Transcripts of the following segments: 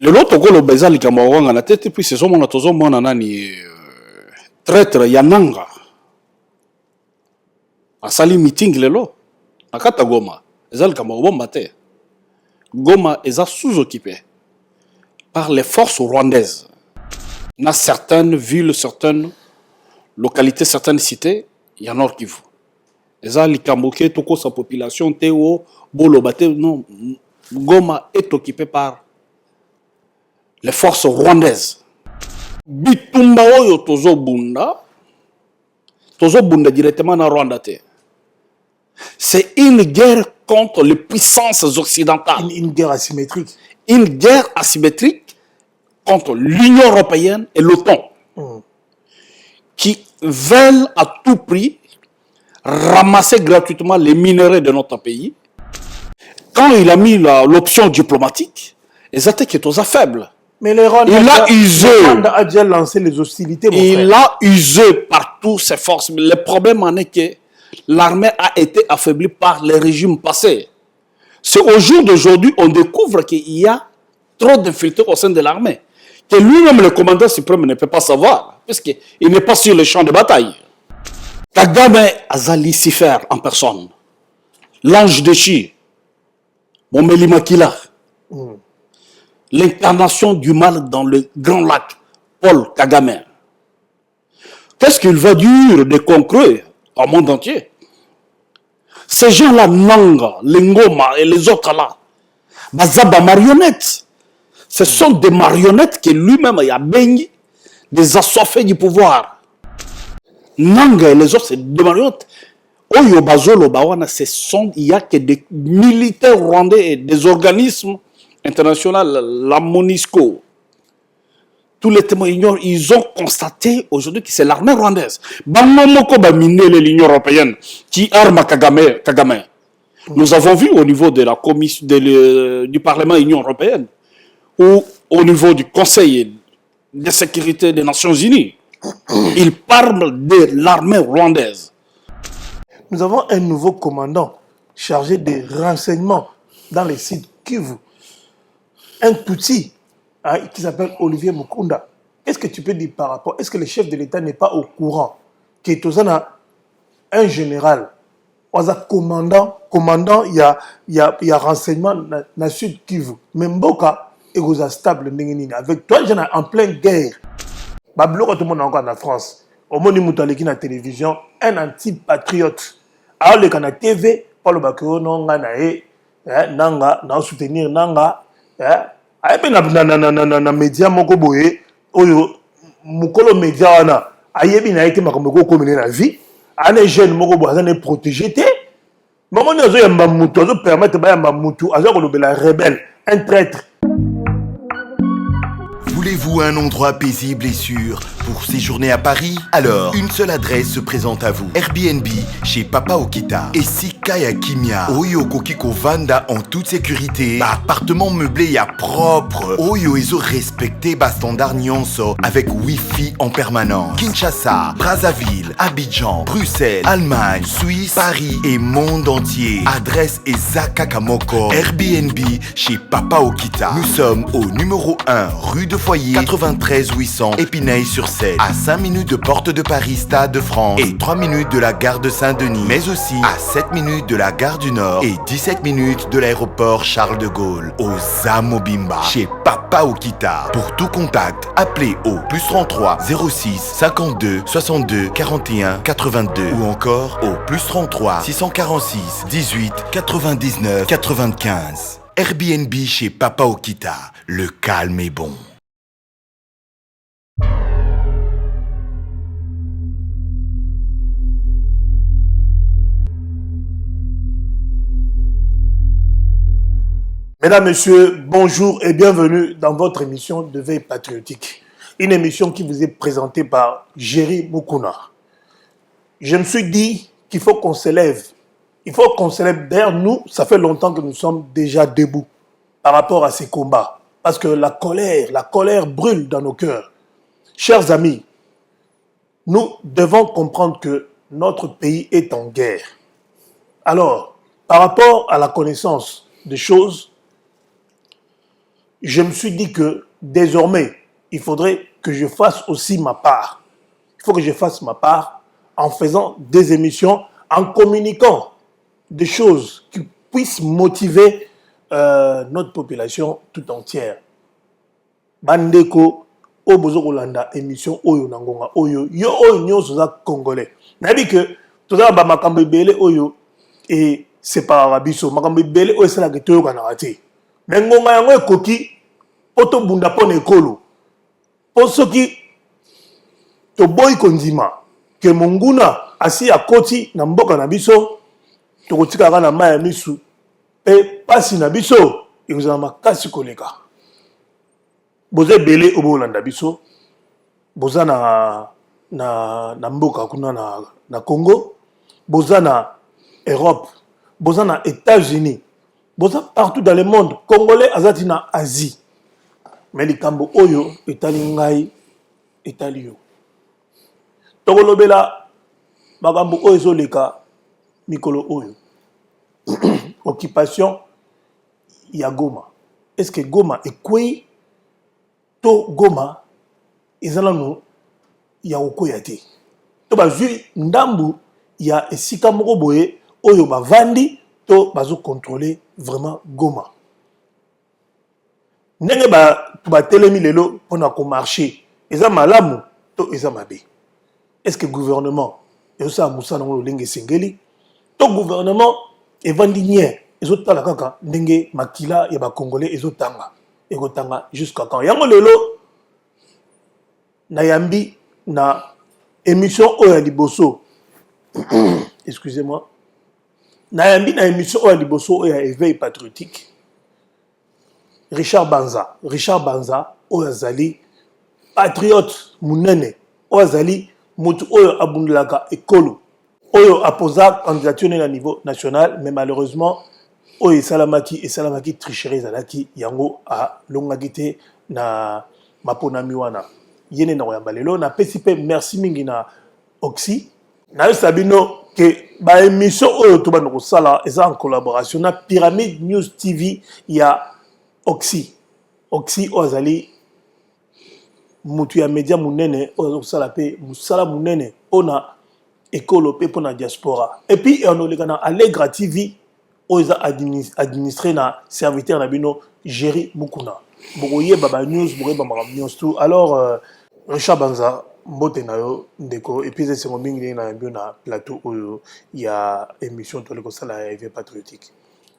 Le lot Togo le beza likamawanga na tête puis c'est son mon atozo mona nani traître yananga. Asali meeting lelo. Nakata Goma. Ezal kamawomba te. Goma est sous-occupé par les forces rwandaises. Dans certaines villes, certaines localités, certaines cités, il y en a qui vont. Ezal likamboke toko sa population teo bolobate non. Goma est occupé par les forces rwandaises. Bitumba oyo tozo bunda directement na Rwanda te. C'est une guerre contre les puissances occidentales. Une guerre asymétrique. Une guerre asymétrique contre l'Union européenne et l'OTAN. Qui veulent à tout prix ramasser gratuitement les minerais de notre pays. Quand il a mis l'option diplomatique, les attaques étaient aux faibles. Mais les Rwandais, il a usé. A déjà lancé les hostilités. Il a usé partout ses forces. Mais le problème en est que l'armée a été affaiblie par les régimes passés. C'est au jour d'aujourd'hui on découvre qu'il y a trop d'infiltrés au sein de l'armée. Que lui-même, le commandant suprême, ne peut pas savoir. Puisqu'il n'est pas sur le champ de bataille. Kagame Azali en personne. L'ange de Chi. Momeli Makila. L'incarnation du mal dans le Grand Lac, Paul Kagame. Qu'est-ce qu'il va dire de concret au monde entier? Ces gens-là, Nanga, les Ngoma et les autres là, Bazaba marionnettes. Ce sont des marionnettes que lui-même a baigné, des assoiffés du pouvoir. Nanga et les autres, c'est des marionnettes. Oyo Bazolo Bawana, il n'y a que des militaires rwandais et des organismes international, la MONUSCO, tous les témoins ils ont constaté aujourd'hui que c'est l'armée rwandaise. Bamomoko ba miné l'Union européenne qui arme Kagame. Nous avons vu au niveau de la commission du Parlement de l'Union européenne ou au niveau du Conseil de sécurité des Nations Unies, ils parlent de l'armée rwandaise. Nous avons un nouveau commandant chargé des renseignements dans les sites Kivu. Un Tutsi qui s'appelle Olivier Mukunda. Qu'est-ce que tu peux dire par rapport? Est-ce que le chef de l'État n'est pas au courant qu'il y a un général, un commandant, il y a renseignement dans le sud Kivu. Mais Mboka est stable avec toi, en pleine guerre. Bablo, tout le monde encore en France. Au monde où tu la télévision, un anti-patriote. Alors, le la TV, Paulo Bakio, non, nanga, soutenir nanga. Ayepe na média moko boye oyo mukolo média wana ayebi na été makambo ko komene na vie ane jeune moko boye azane protéger te maman azo yamba mutu azo permettre ba yamba mutu azo ko lobela rebelle un traître. Voulez-vous un endroit paisible et sûr pour séjourner à Paris? Alors, une seule adresse se présente à vous. Airbnb chez Papa Okita. Et si Kaya Kimia, Oyo Kokiko Vanda en toute sécurité, appartement meublé à propre, Oyo Ezo respecté bas standard nyonso avec Wi-Fi en permanence. Kinshasa, Brazzaville, Abidjan, Bruxelles, Allemagne, Suisse, Paris et monde entier. Adresse Ezaka Kamoko. Airbnb chez Papa Okita. Nous sommes au numéro 1 rue de Foyer 93 800 Épinay-sur-Seine, à 5 minutes de Porte de Paris, Stade de France et 3 minutes de la gare de Saint-Denis, mais aussi à 7 minutes de la gare du Nord et 17 minutes de l'aéroport Charles de Gaulle, au Zamobimba, chez Papa Okita. Pour tout contact, appelez au +33 06 52 62 41 82 ou encore au +33 646 18 99 95. Airbnb chez Papa Okita, le calme est bon. Mesdames, Messieurs, bonjour et bienvenue dans votre émission de Veille Patriotique. Une émission qui vous est présentée par Jerry Mukuna. Je me suis dit qu'il faut qu'on s'élève. Il faut qu'on s'élève. D'ailleurs, nous, ça fait longtemps que nous sommes déjà debout par rapport à ces combats. Parce que la colère brûle dans nos cœurs. Chers amis, nous devons comprendre que notre pays est en guerre. Alors, par rapport à la connaissance des choses, je me suis dit que désormais, il faudrait que je fasse aussi ma part. Il faut que je fasse ma part en faisant des émissions, en communiquant des choses qui puissent motiver notre population tout entière. Bandeko, o bozo kolanda émission oyo nangonga oyo yo oyo nyonso za congolais. Nabi que tout ça ba makambo belé oyo et c'est pas rabiso makambo belé oyo c'est la que toyo kana raté. Mais ngonga yango ekoki poto bunda pona ekolo. Po soki to boy kondima que monguna asi akoti na mboka na biso to kotika kana maya misu et pasi na biso et vous en makasi koleka. Boze belé au Bolanda biso boza na mboka kuna na Congo boza na Europe boza na États-Unis boza partout dans le monde congolais azati na Asie mais likambo oyo etali ngai etali yo tokolobela makambo oyo ezoleka mikolo oyo occupation ya Goma. Est-ce que Goma ekwei to Goma ezala no ya okoya te to bazwi ndambu ya esika moko boye oyo bavandi to bazo contrôler vraiment Goma ndenge ba telemi lelo pona ko marcher eza malamu to eza mabe. Est-ce que gouvernement ezo musana ngolo lenge sengeli to gouvernement evandi nye ezotala kaka ndenge makila ya ba congolais ezotanga ekotanga jusqu'à quand yango lelo nayambi na émission oya liboso excusez-moi nayambi na émission oya liboso oya éveil patriotique Richard Banza oya zali patriote munene oya zali mutu oyo abundlaka ekolo oyo aposa candidature na niveau national mais malheureusement oyo esalamaki tricherie ezalaki yango alongaki te na maponami wana yene na koyamba lelo na pesi pe merci mingi na Oxy na yo sabino ke ba émission oyo to bana kosala eza en collaboration na Pyramide News TV ya Oxy ozali mutu ya media munene oyo kosala pe musala munene ona ekolo pe pona diaspora et puis on oleka na Allegra TV oyo administré na serviteur na bino Jerry Mukuna bokoye baba news bokoye baba news tout alors Richard Banza mbote na yo ndeko et puis c'est mon mingi na bio na plateau oyo ya émission to le kosala ya éveil patriotique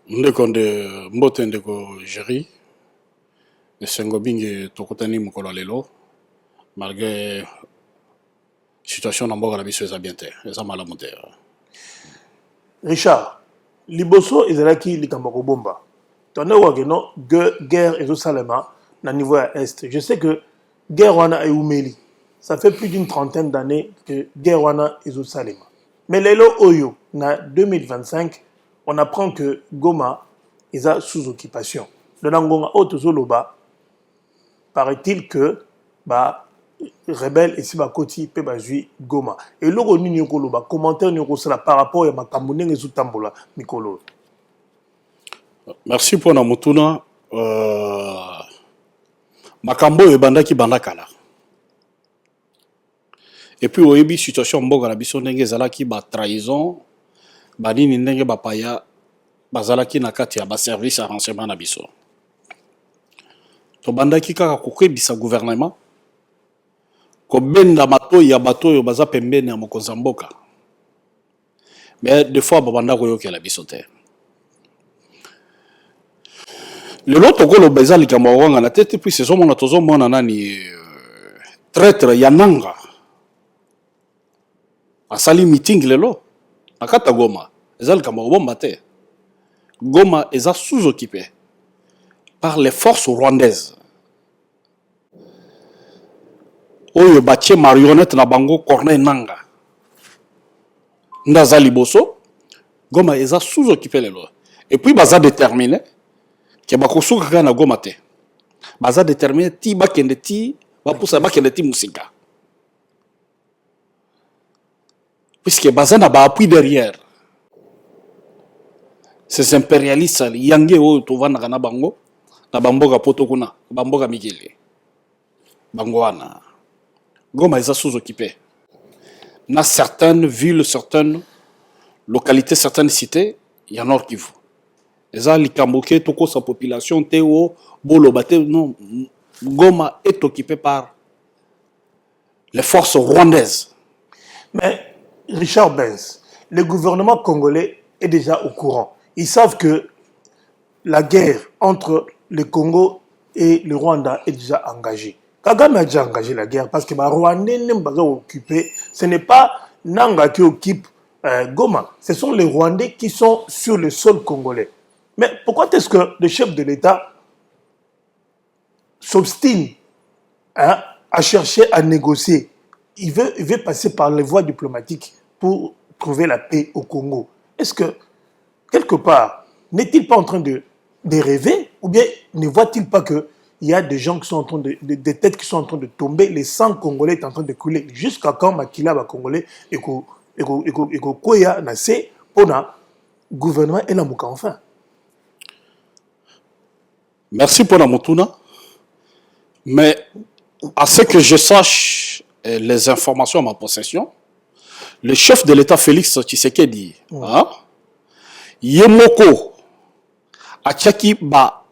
ndeko mbote ndeko Jerry esengo bingi tokotani mokolo lelo malgré situation na mboka na biso eza bien te eza malamu te. Richard liboso ezalaki likambo kobomba tone wakeno guerre ezosalema na niveau ya est. Je sais que guerre wana eumeli ça fait plus d'une trentaine d'années que guerre wana ezosalema mais lelo oyo na 2025 on apprend que Goma est sous occupation le nangonga otozoloba paraît-il que rebelle ici bakoti pe bazui Goma et logo nini koloba commentaire ni kosala par rapport ya makambo ndenge ezotambola mikolo. Merci pour na mutuna makambo ebandaki bandakala et puis oyebi situation mboka na biso ndenge ezalaki ba trahison banini ndenge bapaya bazalaki na kati ya ba service ya renseignement na biso to bandaki kaka kokebisa gouvernement kobenda mato ya bato oyo baza pembeni ya mokonzi mboka mais des fois babanda koyokela biso te lelo tokoloba eza likambo wanga na tete puis ezomona tozomona nani traître ya nanga asali meeting lelo na kata Goma eza likambo bomba te Goma eza sous-occupé par les forces rwandaises oyo batie marionnette na bango Corneille Nanga ndaza liboso Goma eza sous-occupé lelo et puis baza déterminé ke bakosuka kaka na Goma te baza déterminé ti bakende ti bapusa bakende ti musika puisque baza na appui derrière ces impérialistes yange oyo tovandaka na bango na bamboka poto kuna, bamboka mikili. Bangwana. Goma est sous-occupé. Dans certaines villes, certaines localités, certaines cités, il y a Nord Kivu. Les gens, les Kamboké, tout sa population, Théo, Bolobate, non. Goma est occupé par les forces rwandaises. Mais Richard Benz, le gouvernement congolais est déjà au courant. Ils savent que la guerre entre le Congo et le Rwanda est déjà engagée. Kagame a déjà engagé la guerre parce que les Rwandais n'ont pas occupé. Ce n'est pas Nanga qui occupe Goma. Ce sont les Rwandais qui sont sur le sol congolais. Mais pourquoi est-ce que le chef de l'État s'obstine à chercher à négocier? Il veut passer par les voies diplomatiques pour trouver la paix au Congo. Est-ce que, quelque part, n'est-il pas en train de rêver? Ou bien ne voit-il pas qu'il y a des gens qui sont en train des têtes qui sont en train de tomber, les sangs congolais est en train de couler. Jusqu'à quand Makila va congolais et Koya Nassé pour le gouvernement et la Mouka enfin? Merci pour la Motuna. Mais à ce que je sache, les informations à ma possession, le chef de l'État Félix Tshisekedi, Yemoko, a tchaki ba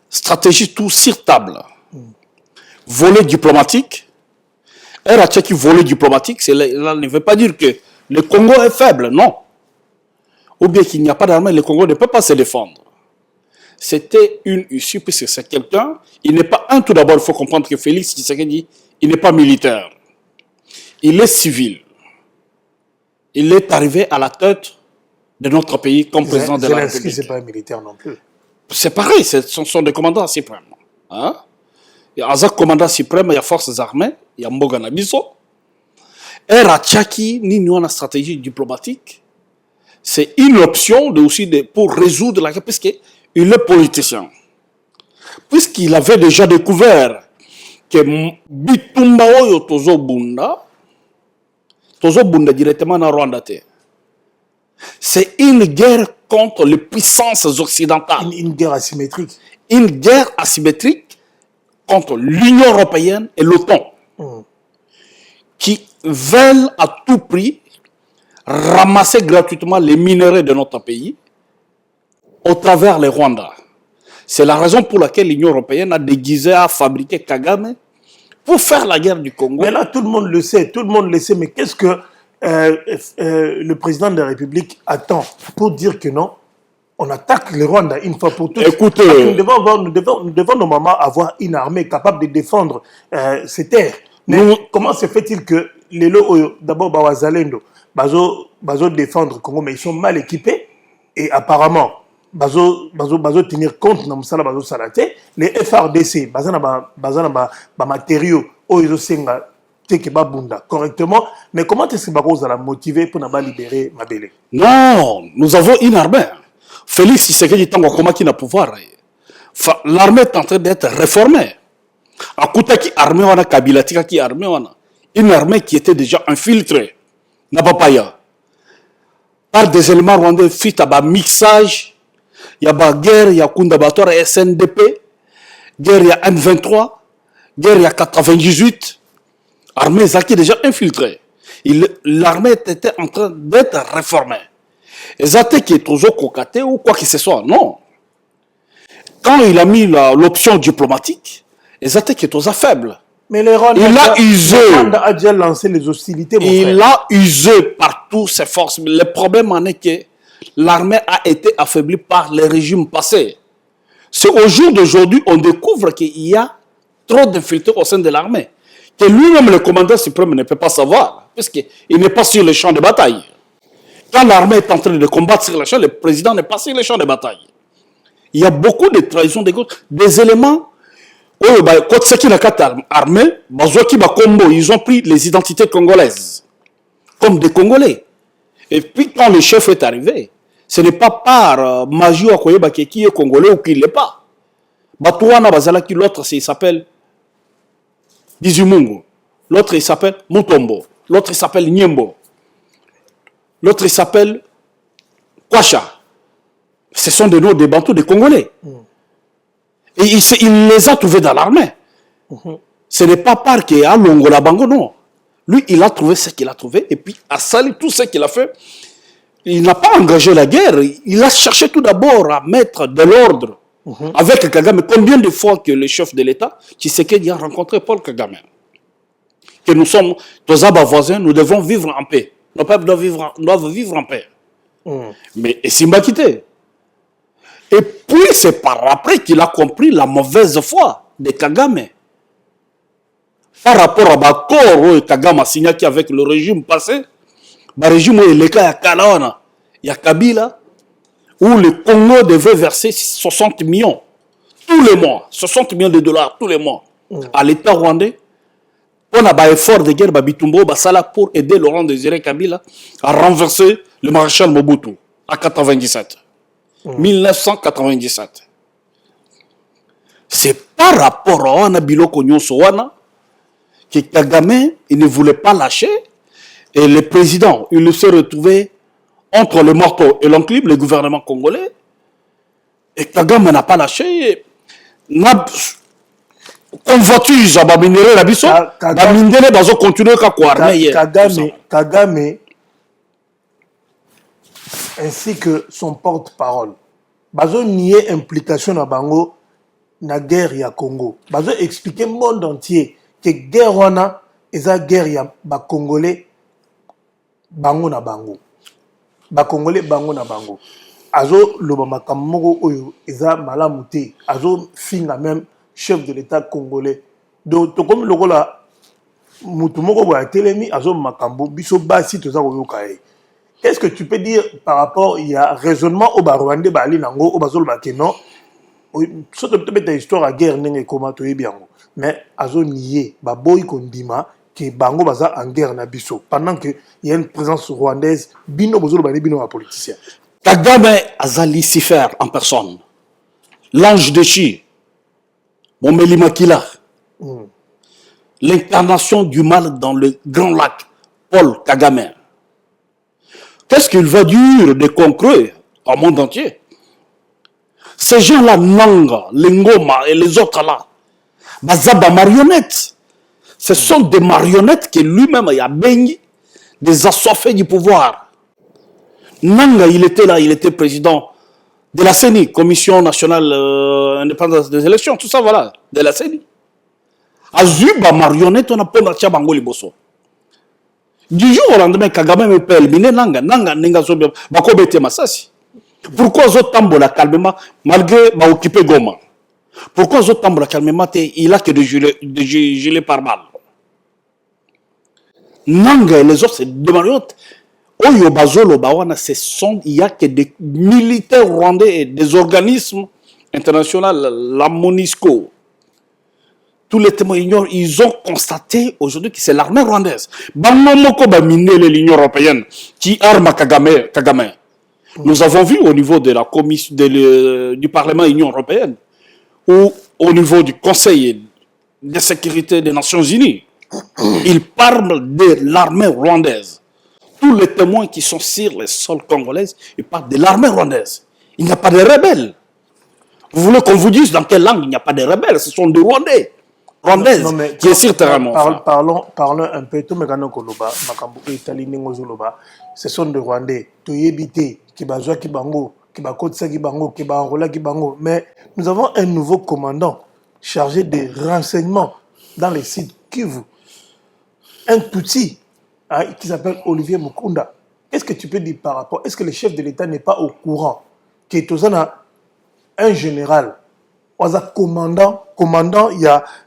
stratégie tout sur table. Volet diplomatique. Elle a tchaki volet diplomatique. Cela ne veut pas dire que le Congo est faible, non. Ou bien qu'il n'y a pas d'armée, le Congo ne peut pas se défendre. C'était une issue, puisque c'est quelqu'un, il n'est pas tout d'abord, il faut comprendre que Félix Tshisekedi, il n'est pas militaire. Il est civil. Il est arrivé à la tête de notre pays comme président de la République. C'est pas un militaire non plus. C'est pareil, ce sont des commandants suprêmes. Hein? Il y a un commandant suprême, il y a forces armées, il y a Mbogana Biso. Et Ratchaki, ni nous, la stratégie diplomatique, c'est une option pour résoudre la question, puisqu'il est politicien. Puisqu'il avait déjà découvert que Bitumba Oyo Tozo Bunda directement dans Rwanda. C'est une guerre contre les puissances occidentales. Une guerre asymétrique. Une guerre asymétrique contre l'Union européenne et l'OTAN. Qui veulent à tout prix ramasser gratuitement les minerais de notre pays au travers les Rwandais. C'est la raison pour laquelle l'Union européenne a déguisé à fabriquer Kagame pour faire la guerre du Congo. Mais là, tout le monde le sait, mais qu'est-ce que le président de la République attend pour dire que non, on attaque le Rwanda une fois pour toutes? Écoutez, nous devons normalement avoir une armée capable de défendre ces terres. Mais comment se fait-il que les lots, d'abord, Bawazalendo, bazo défendre le Congo, mais ils sont mal équipés et apparemment, bazo tenir compte dans le bazo salate, les FRDC, bazo matériaux, ils senga bunda correctement, mais comment est-ce que bazo la motiver pour libérer Mabele? Non, nous avons une armée. Félix Tshisekedi est en combat qui n'a pouvoir. L'armée est en train d'être réformée. À Koutaki armée wana Kabila tika qui armée wana. Une armée qui était déjà infiltrée. N'a pas paya. Par des éléments rwandais fit à mixage. Il y a guerre, il y a Kundabator et SNDP. Guerre, il y a M23. Guerre, il y a 98. Armée qui est déjà infiltrée. L'armée était en train d'être réformée. Et Zate qui est toujours cocaté ou quoi que ce soit, non. Quand il a mis l'option diplomatique, Zate qui est toujours faible. Mais le Rwanda a déjà lancé les hostilités. Il a usé par toutes ses forces. Le problème en est que l'armée a été affaiblie par les régimes passés. C'est au jour d'aujourd'hui on découvre qu'il y a trop d'infiltrés au sein de l'armée. Que lui-même, le commandant suprême, ne peut pas savoir, puisqu'il n'est pas sur le champ de bataille. Quand l'armée est en train de combattre sur le champ, le président n'est pas sur le champ de bataille. Il y a beaucoup de trahisons, des éléments. Quand c'est qu'il y a armée, ils ont pris les identités congolaises, comme des Congolais. Et puis quand le chef est arrivé, ce n'est pas par magie qui est congolais ou qui ne l'est pas. L'autre, il s'appelle Bizumungu. L'autre, il s'appelle Mutombo. L'autre, il s'appelle Nyembo. L'autre, il s'appelle Kwacha. Ce sont des noms des Bantous, des Congolais. Et il les a trouvés dans l'armée. Ce n'est pas par qu'il a Longola Bango, non. Lui, il a trouvé ce qu'il a trouvé et puis a sali tout ce qu'il a fait. Il n'a pas engagé la guerre. Il a cherché tout d'abord à mettre de l'ordre avec Kagame. Combien de fois que le chef de l'État, Tshisekedi, a rencontré Paul Kagame? Que nous sommes tous abats voisins, nous devons vivre en paix. Nos peuples doivent vivre en paix. Mais Simba quitté. Et puis c'est par après qu'il a compris la mauvaise foi de Kagame. Par rapport à l'accord Kagame a signé avec le régime passé, le régime où il y a Kalawana, il y a Kabila, où le Congo devait verser 60 millions tous les mois, 60 millions de dollars tous les mois à l'État rwandais. On a un effort de guerre pour aider Laurent Désiré Kabila à renverser le maréchal Mobutu en 97. 1997. C'est par rapport à Wana Biloko Nyonsowana que Kagame il ne voulait pas lâcher et le président il s'est retrouvé entre le marteau et l'enclume, le gouvernement congolais, et Kagame n'a pas lâché. Convoitise à Baminere la biso, Bamindele bazo continuer à quoi Kagame ainsi que son porte-parole bazo nier implication na bango na guerre ya Congo. Bazo expliquer au monde entier que guerre wana eza guerre ya ba Congolais bango na bango. Ba Congolais bango na bango. Azo loba makamoko oyo eza malamu te. Azo finga même chef de l'État congolais. Donc comme le là mutumoko ba telemi azo makambo biso basi toza koyoka e. Qu'est-ce que tu peux dire par rapport il y a raisonnement au Rwandais ba ali nango au bazolo ba ke non. Soto peut-être histoire à guerre ndenge comment to yebiango. Mais azo nié ba boy kondima que bango baza en guerre na biso pendant que il y a une présence rwandaise bino bazolo ba bino ba politicien. Kagame aza Lucifer en personne. L'ange de Chi. Momeli Makila. L'incarnation du mal dans le grand lac. Paul Kagame. Qu'est-ce qu'il va dire de concret au monde entier? Ces gens-là, Nanga, Lingoma et les autres là, Bazaba marionnettes. Ce sont des marionnettes que lui-même a baigné, des assoiffés du pouvoir. Nanga, il était là, il était président de la CENI, Commission nationale indépendance des élections, tout ça, voilà, de la CENI. Azuba marionnette, on a pas de bango liboso. Du jour au lendemain, Kagame me pèle, mine Nanga, Nenga Zobia, Bako Bete Masasi. Pourquoi Zotambola calmement, malgré occupé Goma? Pourquoi Zotambola calmement, il a que des gilets par balle? Nanga et les autres, c'est des marionnettes. Oyo Bazolo Bawana, il n'y a que des militaires rwandais et des organismes internationaux, la MONUSCO. Tous les témoins ignorent, ils ont constaté aujourd'hui que c'est l'armée rwandaise. Bamomoko Bamine l'Union européenne qui arme Kagame. Nous avons vu au niveau de la commission du Parlement Union européenne ou au niveau du Conseil de sécurité des Nations Unies, ils parlent de l'armée rwandaise. Tous les témoins qui sont sur les sols congolais, ils parlent de l'armée rwandaise. Il n'y a pas de rebelles. Vous voulez qu'on vous dise dans quelle langue il n'y a pas de rebelles? Ce sont des Rwandais. Rwandaises qui est sur terrain. Parlons un peu. Ce sont des Rwandais. Mais nous avons un nouveau commandant chargé des renseignements dans les sites Kivu. Un petit qui s'appelle Olivier Mukunda. Qu'est-ce que tu peux dire par rapport? Est-ce que le chef de l'État n'est pas au courant qu'il y a un général, un commandant, il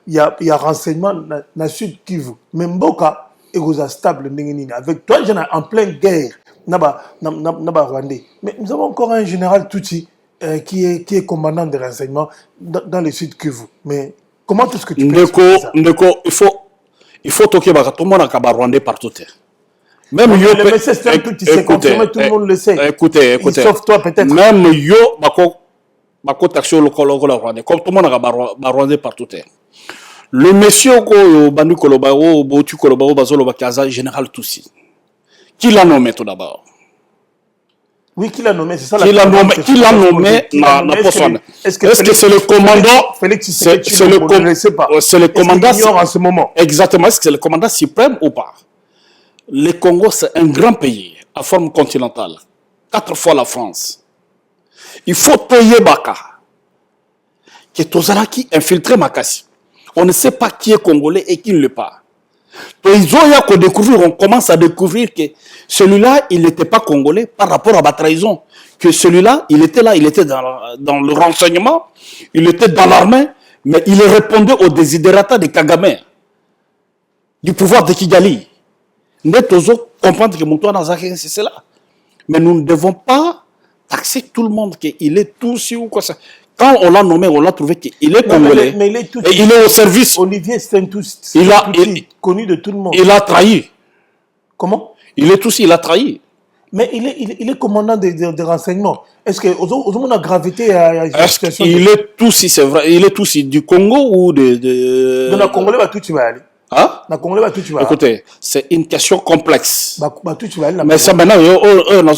y a renseignement dans le sud Kivu. Même Boka est stable avec toi, en pleine guerre. Rwandais. Mais nous avons encore un général Tutsi qui est commandant des renseignements dans le sud Kivu. Mais comment est-ce que tu peux expliquer ça? Il faut toquer tout le monde a Rwandais partout. Même yo, c'est un truc qui s'est confirmé, tout le monde le sait. Écoutez. Sauf toi peut-être. Même yo, bako taxi local Rwandais. Comme tout le monde a Rwandais partout. Le monsieur ko Bandu Kolobaro, Botu Kolobaro, Bazolo Bakaza, général Toussi. Qui l'a nommé tout d'abord? Oui, qui l'a nommé, c'est ça Qui l'a nommé, la personne. Est-ce que c'est le commandant? Félix C'est le commandant. En ce moment. Exactement. Est-ce que c'est le commandant suprême ou pas? Le Congo, c'est un grand pays à forme continentale. 4 fois la France. Il faut payer Baka. Qui est Tozaraki infiltré Makassi. On ne sait pas qui est congolais et qui ne l'est pas. On commence à découvrir que celui-là, il n'était pas congolais par rapport à la trahison. Que celui-là, il était là, il était dans le renseignement, il était dans l'armée, mais il répondait aux désidérata de Kagame, du pouvoir de Kigali. Nous devons comprendre que Moutoua Nazaré, c'est cela. Mais nous ne devons pas taxer tout le monde qu'il est tout si ou quoi ça. Quand on l'a nommé, on l'a trouvé qu'il est congolais. Mais il est tout, et il est au service. Olivier Stentus, connu de tout le monde. Il a trahi. Comment? Il est aussi, il a trahi. Mais il est commandant des renseignements. Est-ce que on a gravité à la situation? Il est aussi, c'est vrai, il est aussi du Congo ou de... Donc, la Congolais va tout tu vas aller. Hein? La Congolais va tout tu vas aller. Écoutez, c'est une question complexe. Tout tu vas aller. Mais ça maintenant,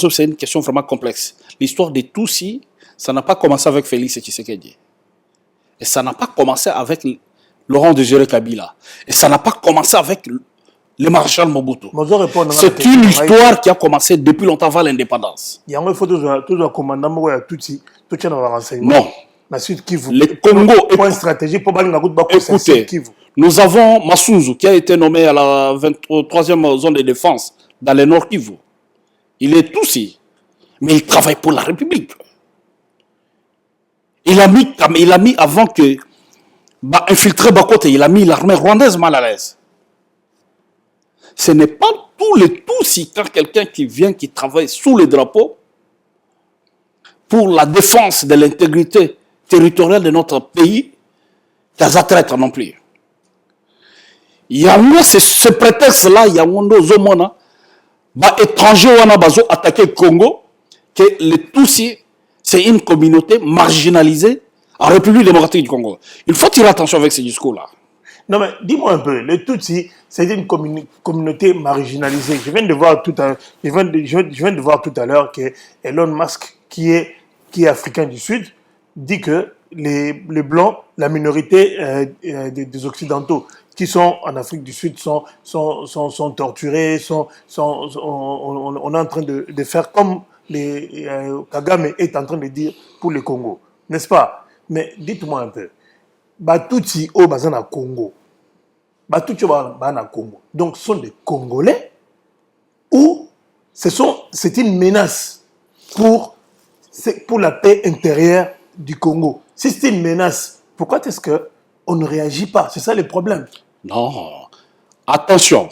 c'est une question vraiment complexe. L'histoire des Tutsis, ça n'a pas commencé avec Félix Tshisekedi. Et ça n'a pas commencé avec Laurent Désiré Kabila. Et ça n'a pas commencé avec le maréchal Mobutu. C'est une histoire qui a commencé depuis longtemps avant l'indépendance. Il y a un faut toujours commandant Tutsi, tout tient dans le renseignement. Non. Le Congo est point stratégique pour balayer la route. Écoutez, nous avons Massunzu qui a été nommé à la 23e zone de défense dans le Nord Kivu. Il est Tutsi, mais il travaille pour la République. Il a mis avant que infiltrer Bakote, il a mis l'armée rwandaise mal à l'aise. Ce n'est pas tous les Tutsis, quand quelqu'un qui vient, qui travaille sous les drapeaux pour la défense de l'intégrité territoriale de notre pays, qu'ils traître non plus. Il y a ce prétexte-là, il y a un étranger qui a attaqué le Congo, que les Tutsis, c'est une communauté marginalisée en République démocratique du Congo. Il faut tirer attention avec ces discours-là. Non, mais dis-moi un peu, les Tutsis, c'est une communauté marginalisée. Je viens de voir tout à l'heure que Elon Musk, qui est africain du Sud, dit que les Blancs, la minorité des Occidentaux qui sont en Afrique du Sud sont torturés, on est en train de faire comme Kagame est en train de dire pour le Congo, n'est-ce pas? Mais dites-moi un peu, Tutsi au Bazana Congo, Tutsi au Bazana Congo, donc sont des Congolais ou c'est une menace pour la paix intérieure du Congo? Si c'est une menace, pourquoi est-ce qu'on ne réagit pas? C'est ça le problème. Non, attention,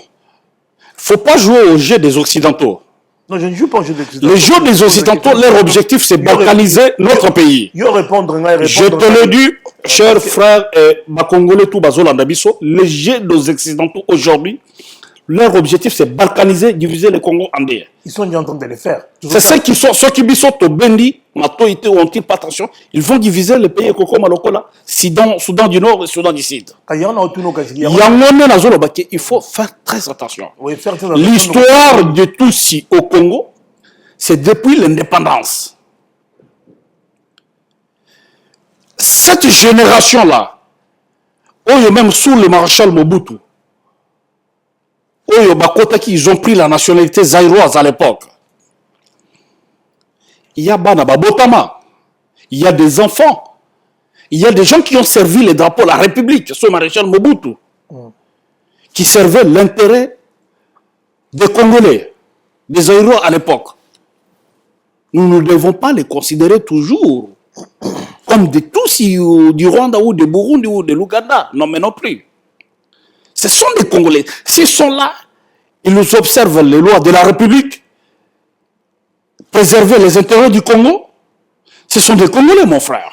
faut pas jouer au jeu des Occidentaux. Non, je ne joue pas au jeu des Occidentaux. Les jeux des Occidentaux, leur objectif, c'est balkaniser notre pays. Je te le dis, chers frères et Congolais, tout Bazolandabiso, les jeux des Occidentaux aujourd'hui, leur objectif, c'est balkaniser, diviser le Congo en deux. Ils sont déjà en train de le faire. C'est ceux qui sont au Bendi, Mato Ité, où on ne tire pas attention. Ils vont diviser le pays Koko Malokola, Soudan du Nord et Soudan du Sud. Il faut faire très attention. L'histoire de Tutsi au Congo, c'est depuis l'indépendance. Cette génération-là, même sous le maréchal Mobutu, ils ont pris la nationalité zaïroise à l'époque. Il y a Banaba Botama, il y a des enfants, il y a des gens qui ont servi les drapeaux de la République, ce maréchal Mobutu, qui servaient l'intérêt des Congolais, des Zaïrois à l'époque. Nous ne devons pas les considérer toujours comme des Tutsis du Rwanda ou du Burundi ou de l'Ouganda. Non, mais non plus. Ce sont des Congolais. S'ils sont là, ils nous observent les lois de la République, préserver les intérêts du Congo. Ce sont des Congolais, mon frère.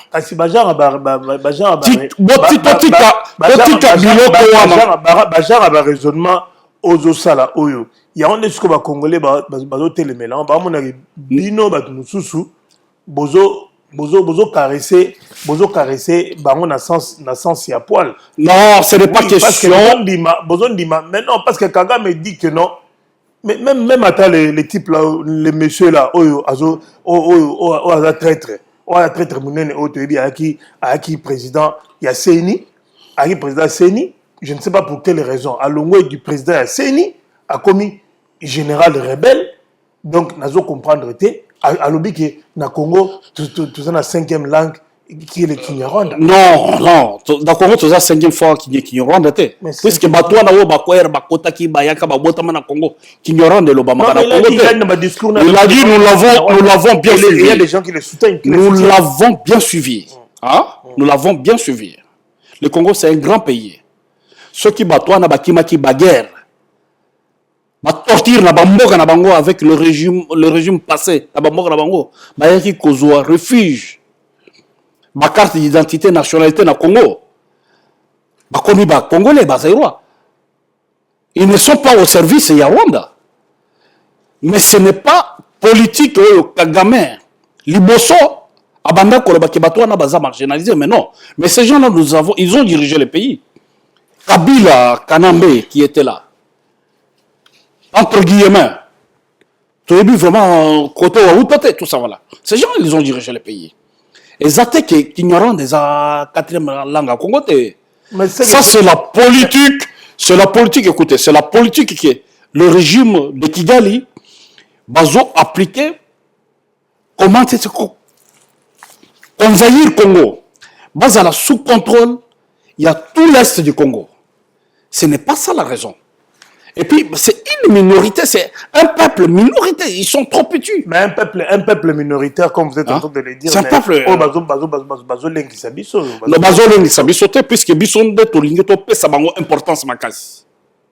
Raisonnement aux Osala Oyo. Il y a un des Congolais, Bino Batumususu, Bozo caresser, baron na sens y a poil. Non, ce n'est pas question. Mais non, parce que Kagame me dit que non, Mais même attends les types là, les messieurs là, traître, traître munene à qui président, il y a Seni, à qui président Seni, je ne sais pas pour quelle raison, à l'ongoué du président Seni a commis général rebelle, donc nazo comprendre à l'objet que na Congo tout ça na 5e langue qui est le Kinyarwanda. Non, dans Congo tout ça 5e fois Kinyarwanda te. Puisque batwa na wo bakwer bakota ki bayaka babota na Congo Kinyarwanda lo bamaka na Congo. Il a dit nous l'avons bien suivi. Il y a des gens qui le soutiennent. Nous l'avons bien suivi. Hein? Nous l'avons bien suivi. Le Congo c'est un grand pays. Ceux qui batwa na bakima ki baguerre. Ma torture na bamboka na bango avec le régime passé na bamboka na bango bayaki kozwa refuge ma carte d'identité nationalité na Congo bakomi ba congolais bazairwa ils ne sont pas au service ya Rwanda mais ce n'est pas politique oyo Kagame liboso abanda koloba ke bato na baza marginalisé mais non mais ces gens là ils ont dirigé le pays. Kabila Kanambe qui était là entre guillemets, tu as vu vraiment côté Outote, tout ça voilà. Ces gens, ils ont dirigé le pays. Et ça, c'est qu'ignorant des 4e langue à Congo. Ça, c'est la politique, écoutez, c'est la politique qui est le régime de Kigali, Bazo appliqué, comment c'est envahir Congo. Bazala sous contrôle, il y a tout l'est du Congo. Ce n'est pas ça la raison. Et puis, c'est une minorité, c'est un peuple minoritaire, ils sont trop petits. Mais un peuple minoritaire, comme vous êtes en train de le dire, c'est un peuple. Le bazo lengi sabiso te, puisque biso nde to lingi to pesa bango importance makasi.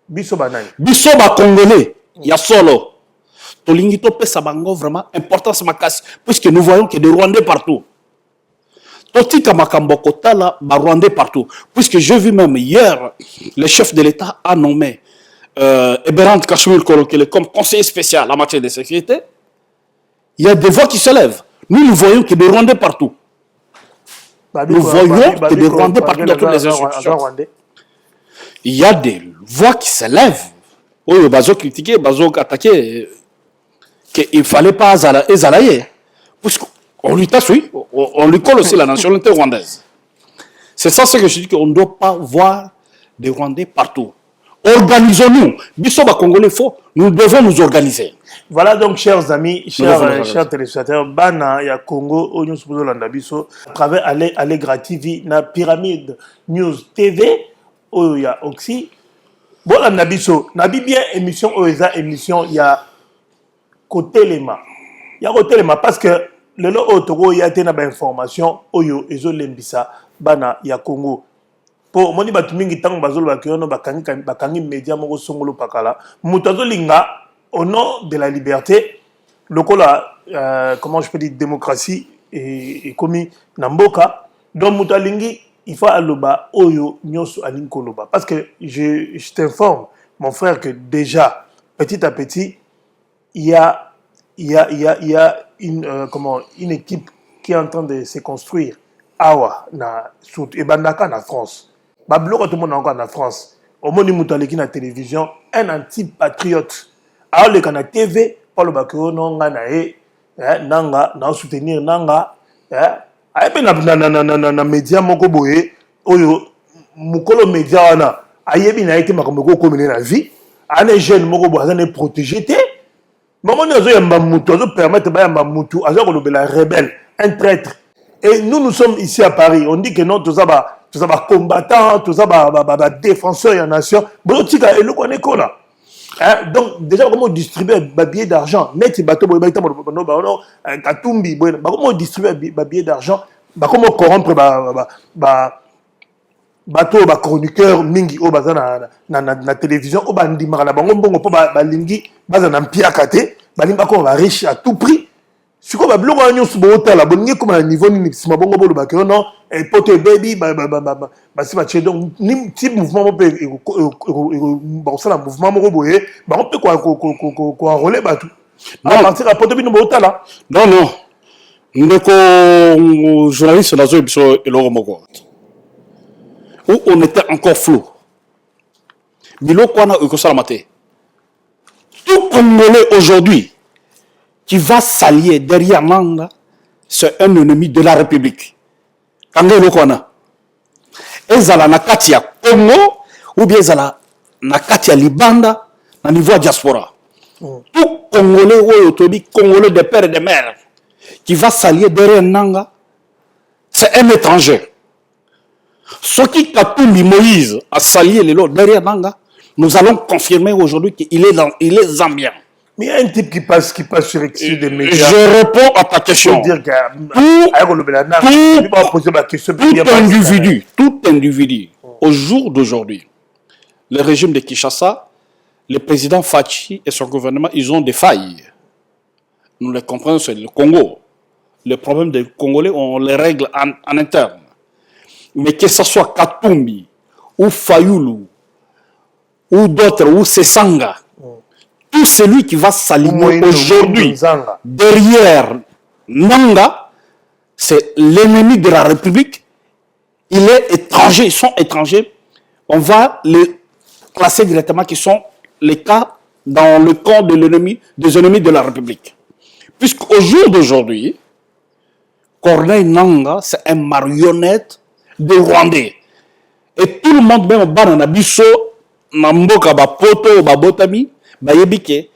Biso banani. Biso ba congolais, ya solo. To lingi to pesa bango vraiment importance makasi, puisque nous voyons que des Rwandais partout. Totika makambo kotala ba Rwandais partout, puisque j'ai vu même hier, le chef de l'État a nommé Eberhard Kachmul Kolokele comme conseiller spécial en matière de sécurité. Il y a des voix qui se lèvent. Nous voyons que des Rwandais partout. Nous voyons que des Rwandais partout dans toutes les institutions. Il y a des voix qui se lèvent. Oui, bazo critiquer, bazo attaquer, qu'il ne fallait pas ezalayer. Puisqu'on lui tasse, oui, on lui colle aussi la nationalité rwandaise. C'est ça ce que je dis, qu'on ne doit pas voir des Rwandais partout. Organisons-nous. Bissoba Congolais faux. Nous devons nous organiser. Voilà donc, chers amis, chers téléspectateurs, Bana ya Congo, Oignon Soupozo Landabiso, à travers Allegra TV, na Pyramide News TV, Oya Oxy. Bon, Landabiso, nabi bien émission, Oeza émission, il y a côté lema. Il y a côté lema parce que le lot autoro, il y a des informations, Oyo, Ezo Lembisa, Bana ya Congo. Po moni batu mingi tango bazolo bakono bakangi média moko songolo pakala mutazo linga au nom de la liberté lokola comment je peux dire démocratie et commis namboka donc mutalingi il faut aloba oyo nyoso alinko loba parce que je t'informe mon frère que déjà petit à petit il y a une équipe qui est en train de se construire awa na sud et bandaka na France. Bablo tout le monde encore en France. Au monde mutaleki na télévision, un anti-patriote. Alors le canal TV, pas le bakero non na nanga na soutenir nanga ay pe na média moko boye oyo mukolo média wana ayebi na été makambo ko mener la vie. Ane jeune moko boye azane protéger té. Maman nazo yamba mutu azo permettre ba yamba mutu azo ko lobela rebelle, un traître. Et nous sommes ici à Paris. On dit que non tout ça combattants, tout ça défenseurs de la nation. Donc déjà comment distribuer des billets d'argent, net bateau Katumbi, comment distribuer des billets d'argent, comment corrompre bateau chroniqueur mingi au bazana na télévision au bandimara na bango bongo po balingi bazana mpia kate balimba ko va riche à tout prix. Si vous avez un niveau ni bongo bolo bakero non et pote baby si bache donc ni type mouvement peut ça la mouvement moko boye ba on peut quoi enrôler batu à partir à pote bino bota là non ndeko journaliste na zo biso eloro moko où on était encore flou biloko wana ekosala mate Tout Congolais aujourd'hui qui va s'allier derrière Nanga, c'est un ennemi de la République. Kangelo Kona. Ezala na kati ya Congo ou bien ezala na kati ya Libanda na niveau diaspora. Tout Congolais ou autobi Congolais de père et de mère qui va s'allier derrière Nanga, c'est un étranger. Ce qui Katumbi Moïse a s'allié derrière Nanga, nous allons confirmer aujourd'hui qu'il est zambien. Mais il y a un type qui passe sur des médias. Je réponds à ta question. Tout individu, au jour d'aujourd'hui, le régime de Kinshasa, le président Fachi et son gouvernement, ils ont des failles. Nous les comprenons, c'est le Congo. Le problème des Congolais, on les règle en interne. Mais que ce soit Katumbi, ou Fayoulou, ou d'autres, ou Sesanga, tout celui qui va s'aligner aujourd'hui derrière Nanga, c'est l'ennemi de la République. Il est étranger, ils sont étrangers. On va les classer directement qui sont les cas dans le camp de l'ennemi, des ennemis de la République. Puisqu'au jour d'aujourd'hui, Corneille Nanga, c'est un marionnette des Rwandais. Et tout le monde, même au Bananabiso, Namboka, Bapoto, Babotami, Bayebike,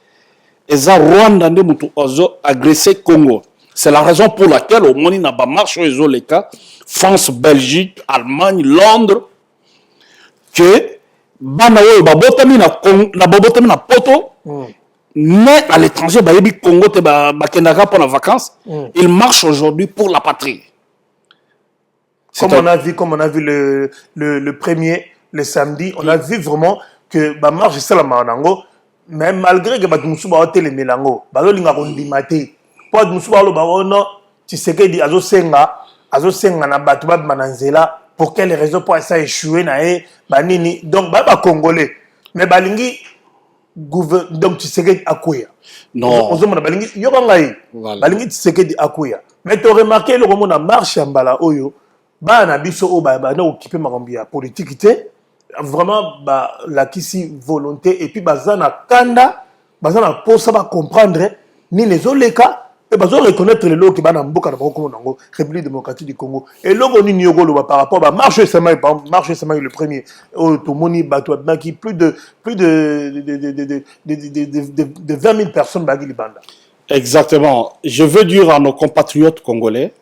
Eza Rwanda de Moutou Ozo agressé Congo. C'est la raison pour laquelle au Moni n'a pas marché aux les cas, France, Belgique, Allemagne, Londres, que Banawe, Babotami na Poto, mais à l'étranger, Bayebi Congo, Bakendaka pour la vacance, il marche aujourd'hui pour la patrie. Comme on a vu le premier, le samedi, on a vu vraiment que bah marche c'est la manango, mais malgré que bah musuba hotel melango, bah lo linga kondimate, pas musuba lo bah non, tu sais que dit azo senga na batu ba mananzela, pour quelle raison pour ça échouer na bah nini, donc bah congolais, mais bah lingi donc tu sais que akuya. Non. On zomona bah lingi yobangai, bah lingi tu sais que dit akuya. Mais tu as remarqué le moment na marche ambala oyo. Bah na biso ba na occupé makambi ya politique té vraiment ba la kisi volonté et puis bazana kanda bazana posa ba comprendre ni les oleka et bazona reconnaître le lot qui ba na mboka na boko nango République démocratique du Congo et logo ni nyogolo ba par rapport ba marche sema le premier au tomoni bato ba qui plus de 20 000 personnes ba libanda. Exactement. Je veux dire à nos compatriotes congolais,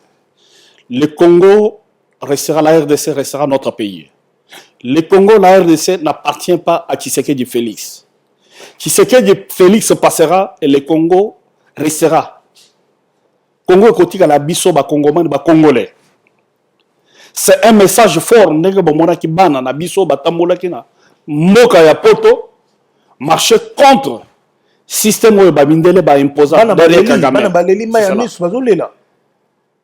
le Congo restera, la RDC restera notre pays. Le Congo, la RDC n'appartient pas à Tshisekedi Félix. Tshisekedi Félix passera et le Congo restera. Congo est côté à la biso ba Congoman ba Congolais. C'est un message fort nègre bomona ki bana na biso ba tambola kina moka ya poto marcher contre système où ba mindele ba imposa derrière Kagame.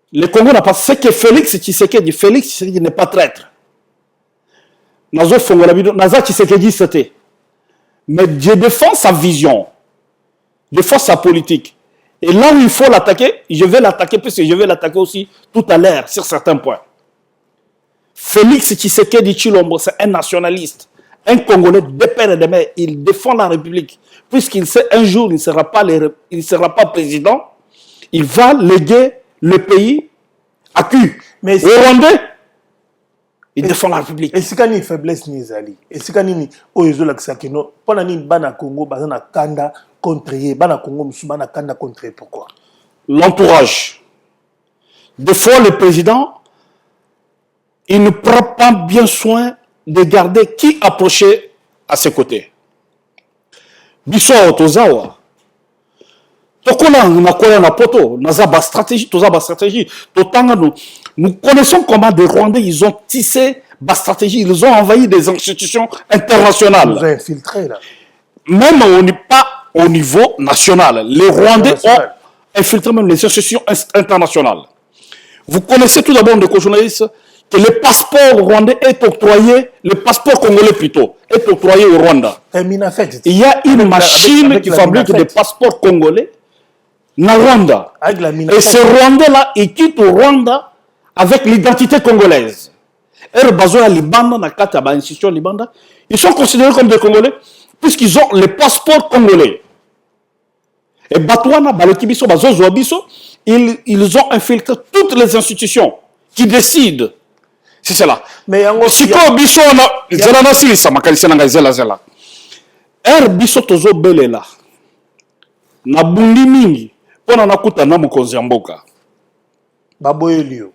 Le Congo n'a pas ce que Félix Tshisekedi n'est pas traître. Nazo Fongola bido naza Tshisekedi c'était. Mais je défends sa vision. Je défends sa politique. Et là où il faut l'attaquer, je vais l'attaquer puisque je vais l'attaquer aussi tout à l'heure sur certains points. Félix Tshisekedi Tshilombo, c'est un nationaliste, un Congolais de père et de mère. Il défend la République. Puisqu'il sait un jour il ne sera pas président, il va léguer le pays à qui? Mais au Rwandais, il défend la République. Et c'est quand il faiblesse nizali. Et c'est quand il oyezo laksakino. Pendant ni bana Congo bazana kanda contre bana Congo musubana kanda contre pourquoi? L'entourage. Des fois le président, il ne prend pas bien soin de garder qui approcher à ses côtés. Biso Tozawa. Nous connaissons comment des Rwandais, ils ont tissé ma stratégie, ils ont envahi des institutions internationales. Ils ont infiltré là. Même on n'est pas au niveau national. Les Rwandais ont infiltré même les institutions internationales. Vous connaissez tout d'abord des journalistes que le passeport rwandais est octroyé, le passeport congolais plutôt, est octroyé au Rwanda. Il y a une machine qui fabrique des passeports congolais na Rwanda. Et ces Rwandais-là, ils quittent au Rwanda avec l'identité congolaise. Et ils sont considérés comme des Congolais puisqu'ils ont les passeports congolais. Et Batouana, Balokibiso, Bazozo Biso, ils ont infiltré toutes les institutions qui décident. C'est cela. Mais si ko biso na zela na silisa makalisa na zela zela. Biso tozo belela. Na bundi mingi pona nakuta na mokonzi ya mboka. Baboyelio.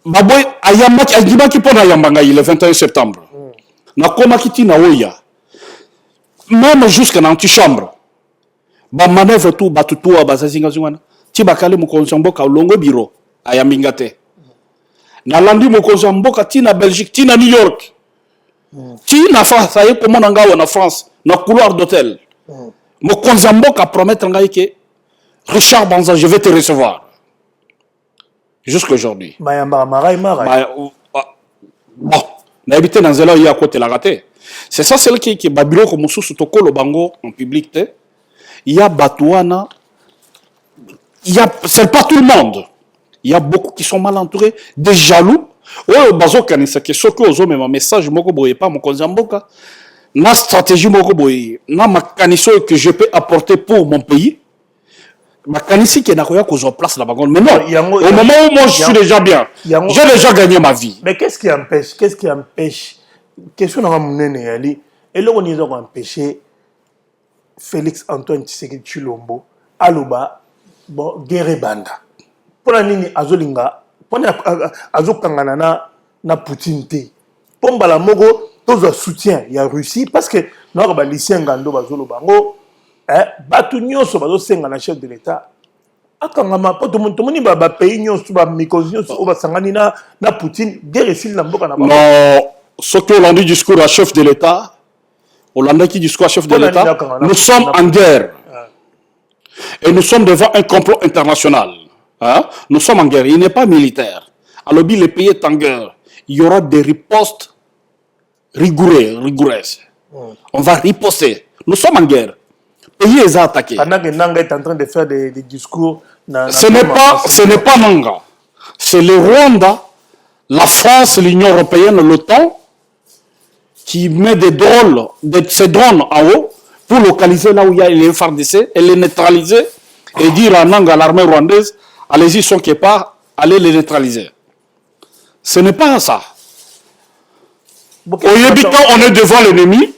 Baboy ayambaki ajibaki pona yambanga le 21 septembre. Na koma kiti na oya. Même jusqu'à l'antichambre. Ba manœuvre tout batutua bazazinga zungana. Ti bakale mokonzi ya mboka longo biro ayambingate. Na landi mokonzi ya mboka ti na Belgique, ti na New York. Ti na France, aye komona ngawo na France, na couloir d'hôtel. Mokonzi ya mboka promettre ngai ke Richard Banza, je vais te recevoir. Jusqu'aujourd'hui. Mayamba marai. Bon, na habité dans zela ya côté la raté. C'est ça celle qui babilo comme sous tokolo bango en public te. Il y a Batouana. C'est pas tout le monde. Il y a beaucoup qui sont mal entourés, des jaloux. Oh, bazo kanisa ke soko ozo même message moko boye pas mon konzamboka. Na stratégie moko boye, na makaniso que je peux apporter pour mon pays. Makanisi qui n'a rien qu'aux place là-bas. Mais non, au moment où moi je suis déjà bien, j'ai déjà gagné ma vie. Mais qu'est-ce qui empêche? Question n'a pas mené ali. Et là on y a empêché Félix Antoine Tshisekedi Tshilombo aloba bon guerre banda. Pour la nini azolinga, pour azokangana na Poutine te. Pour la mogo tous un soutien il y a Russie parce que non ba lycée ngando bazolo bango batu nyonso bazo senga na chef de l'état akangama po to moni ba pays nyonso ba mikozi nyonso o ba sangani na Poutine guerre sil na mboka na bango. Non, ce que l'on dit discours à chef de l'état, Hollande qui discours à chef de l'état, nous sommes en guerre. Et nous sommes devant un complot international. Hein? Nous sommes en guerre. Il n'est pas militaire. Alors, le pays est en guerre. Il y aura des ripostes rigoureuses. On va riposter. Nous sommes en guerre. Le pays est attaqué. Pendant que Nanga est en train de faire des discours. Ce n'est pas Nanga. C'est le Rwanda, la France, l'Union européenne, l'OTAN, qui met ces drones en haut pour localiser là où il y a les FARDC et les neutraliser et dire à Nanga, à l'armée rwandaise, allez-y, son qui part, allez les neutraliser. Ce n'est pas ça. Au Yébitan, on est devant l'ennemi.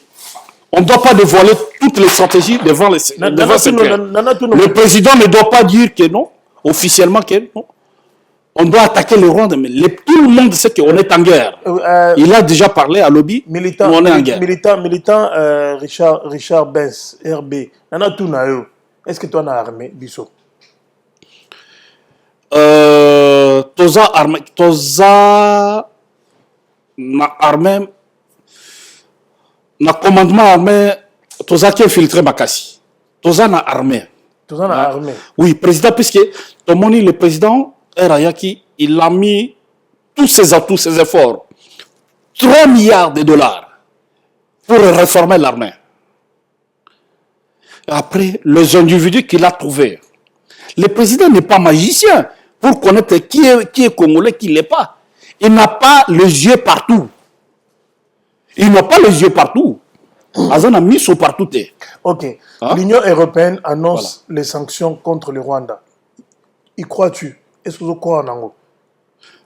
On ne doit pas dévoiler toutes les stratégies devant les Le président ne doit pas dire que non, officiellement que non. On doit attaquer le Rwanda, mais tout le monde sait qu'on est en guerre. Il a déjà parlé à Lobby, on est en guerre. Militant Richard Benz, RB, est-ce que toi tu as armé, Bissot? Toza armé, na commandement armé, Toza qui infiltré Makassi. Toza na armé. Toza na armé. Oui, président, puisque Tomoni, le président, Erayaki, il a mis tous ses atouts, ses efforts, 3 milliards de dollars pour réformer l'armée. Après, les individus qu'il a trouvés. Le président n'est pas magicien pour connaître qui est congolais, qui ne l'est pas. Il n'a pas les yeux partout. Il n'a pas les yeux partout. Azan a mis sur partout. Ok. Hein? L'Union européenne annonce les sanctions contre le Rwanda. Y crois-tu? Est-ce que vous croyez en